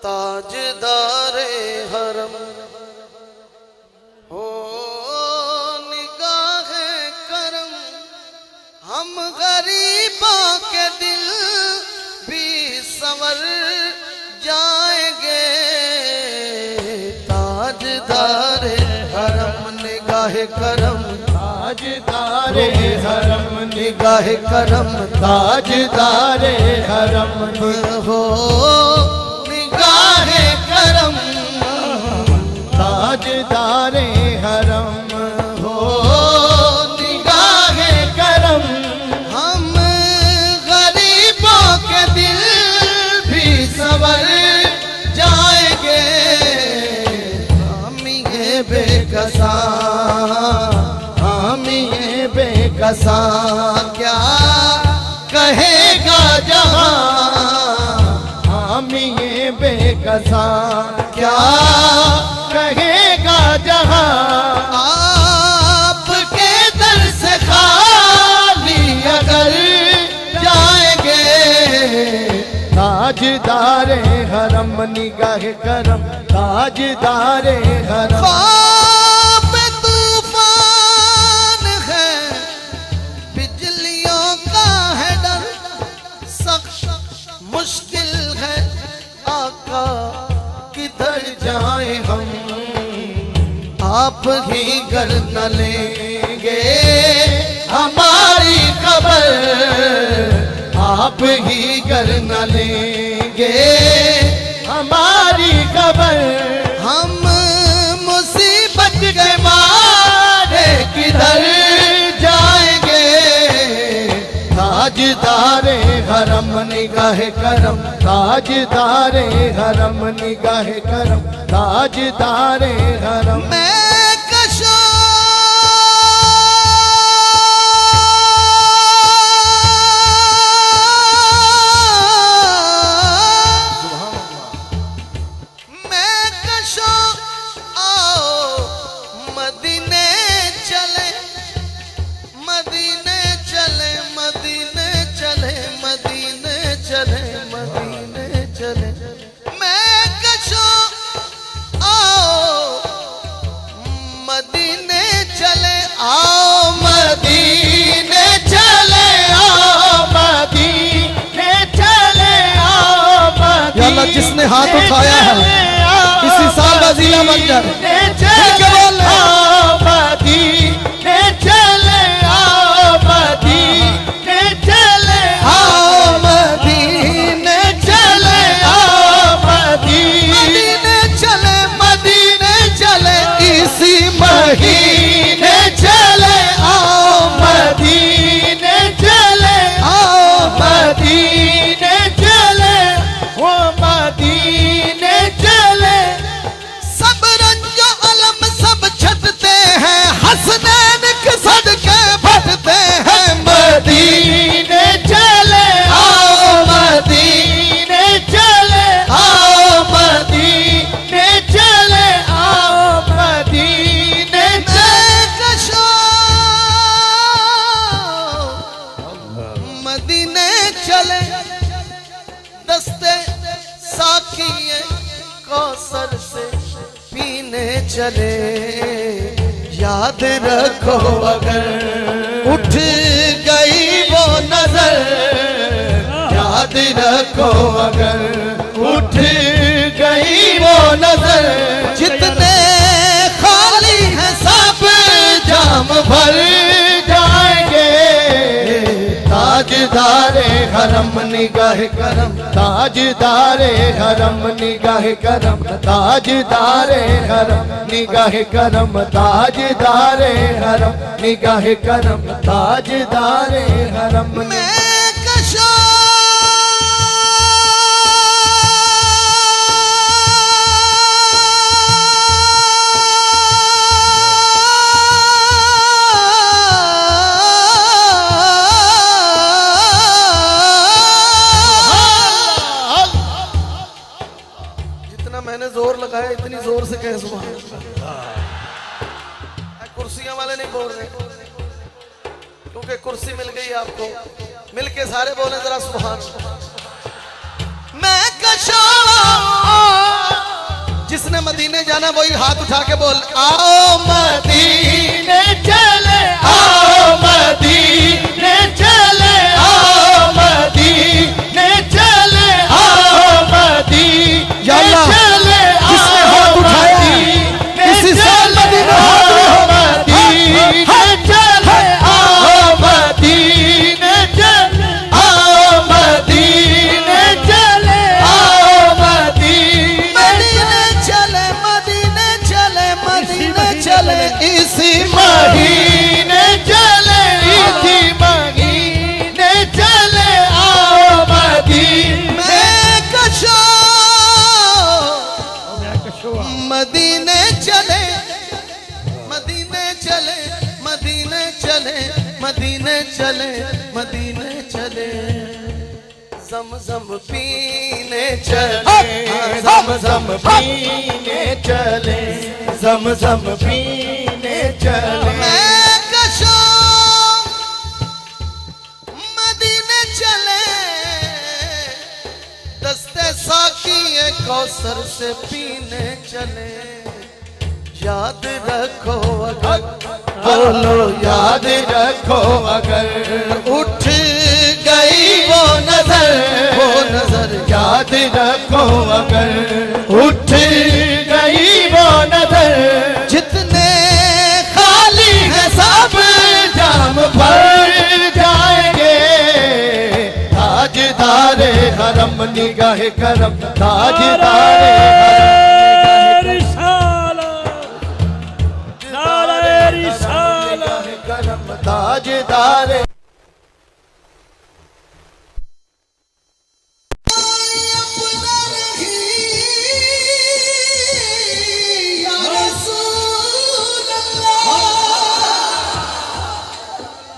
ताजदारे हरम हो निगाहे करम, हम गरीबों के दिल भी संवर जाएंगे। ताजदारे हरम निगाहे करम, ताजदारे हरम निगाहे करम, ताजदारे हरम हो निगाहे करम, ताजदारे हरम हो निगाहे करम, हम गरीबों के दिल भी संवर जाएंगे। हम ये बेकसा, हम ये बेकसा क्या कहेगा जहां, हम ये बेकसा क्या कहेगा जहां। आपके दर से खाली अगर जाएंगे। ताजदारे हरम निगाहे करम, ताजदारे हरम ख्वाब तूफान है, बिजलियों का है डर, सख्त मुश्किल है आका किधर जाए हम। आप ही घर न लेंगे हमारी खबर, आप ही घर न लेंगे हमारी खबर। हम मुसीबत के मारे किधर जाएंगे। ताजदारे हरम निगाहे करम, ताजदारे हरम निगाहे करम, ताजदारे हरम। मैं कशो मदीने चले, मदीने चले, मदीने चले, मदीने चले, मदीने चले। मैं कशो आओ मदीने चले, आओ मदीने चले, आओ मदीने चले आओ मदीने। या अल्लाह जिसने हाथ उठाया है इसी साल का जिला बन जाए। मदीने चले आओ मदीने चले आओ मदीने चले, आओ मदीने चले, मदीने चले, इसी महीने चले, आओ मदीने चले आओ मदीने चले वो मदीने चले। सब रंजो अलम सब छटते हैं, हसनैन के सदके भटते हैं। मदीने चले आओ मदीने चले आओ मदीने चले आओ मदीने चले। कशो मदीने चले, दस्ते साकिए कौसर से पीने चले। याद रखो अगर उठ गई वो नजर, याद रखो अगर उठ गई वो नजर। जितने खाली हैं सब जाम भर जाएंगे। ताजदारे हरम निगाहे करम, ताजदारे हरम निगाहे करम, ताजदारे हरम निगाहे करम, ताजदारे हरम निगाहे करम, ताजदारे हरम। मैं कशो मैंने जोर लगाया इतनी जोर से कह सुबह। कुर्सियां वाले नहीं बोल रहे क्योंकि कुर्सी मिल गई आपको। मिलके सारे बोले जरा सुभान। मैं कशा, जिसने मदीने जाना वही हाथ उठा के बोल, आओ मदीने चले, आओ मदीने चले, आओ मदीने चले, आओ मदीने चले, जिसने हाथ उठाया इसी साल मदीने चले, आओ मदीने चले, आओ मदीने चले, आओ मदीने चले, मदीने चले, मदीने चले, इसी महीने चले, इसी महीने चले, आओ मदीने कशो, मदीने चले, मदीने चले, मदीने चले, मदीने चले, मदीने चले, ज़म-ज़म पीने चले, ज़म-ज़म पीने चले, ज़म-ज़म पीने चले। मैं कशो मदीने चले, दस्ते साकी कौसर से पीने चले, याद रखो अगर, बोलो याद रखो अगर, उठ गई वो नजर, याद रखो अगर, उठ गई वो नजर, जितने खाली है सब जाम भर जाएंगे, ताजदारे हरम निगाहे करम, ताजदारे ताजदारे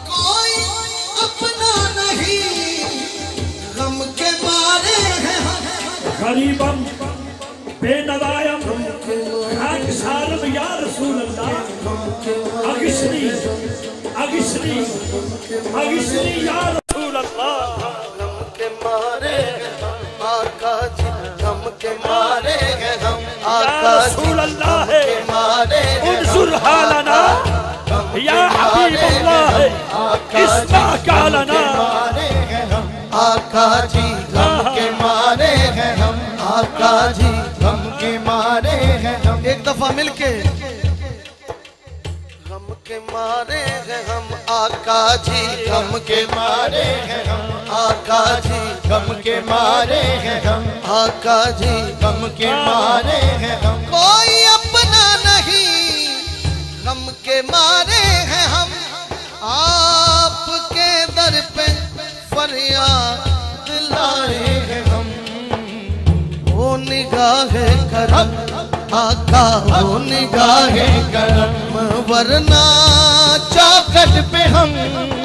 कोई अपना नहीं, गम के मारे हैं गरीबम बेनवायम खाक सालम या रसूल अल्लाह, अगिसनी अगिसनी अगिसनी या रसूल अल्लाह, गम के मारे आका जी, गम के मारे हैं हम, आका रसूल अल्लाह है मारे उनसुर हालना या हबीब अल्लाह, इस्मा कालना, आका जी गम के मारे हैं हम, आका जी गम के मारे हैं हम। एक दफा मिलके, गम के मारे हैं हम, आका जी गम के मारे हैं हम, आका जी गम के मारे हैं हम, आका जी गम के मारे हैं हम, कोई अपना नहीं, गम के मारे हैं हम, आपके दर पे फरियाद लाए हैं हम, वो निगाहे करम आका, वो निगाहे करम, वरना चौखट पे हम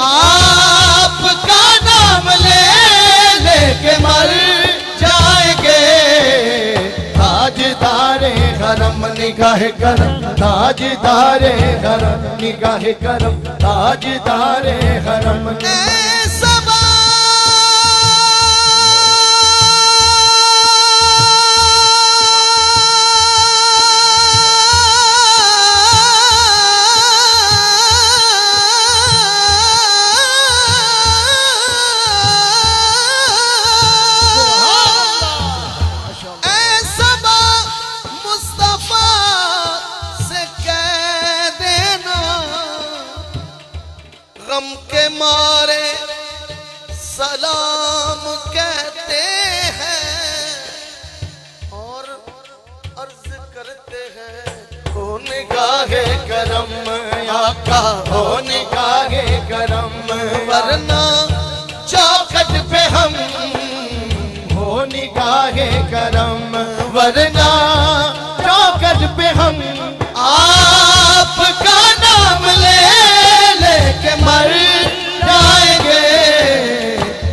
आपका नाम ले लेके मर जाएंगे, ताजदारे हरम निगाहे करम, ताजदारे हरम निगाहे करम, ताजदारे हरम। गम के मारे सलाम कहते हैं और अर्ज करते हैं, हो निगाहे करम आका, हो निगाहे करम, वरना चौखट पे हम, हो निगाहे करम, वरना चौखट पे हम आपका नाम ले लेके मर जाएंगे,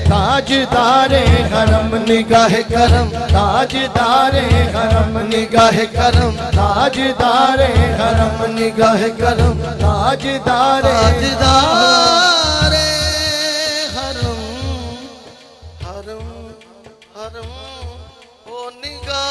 ताजदारे हरम निगाहे करम, ताजदारे हरम निगाहे करम, ताजदारे हरम निगाहे करम, ताजदारे हरम करूं ओ निगाह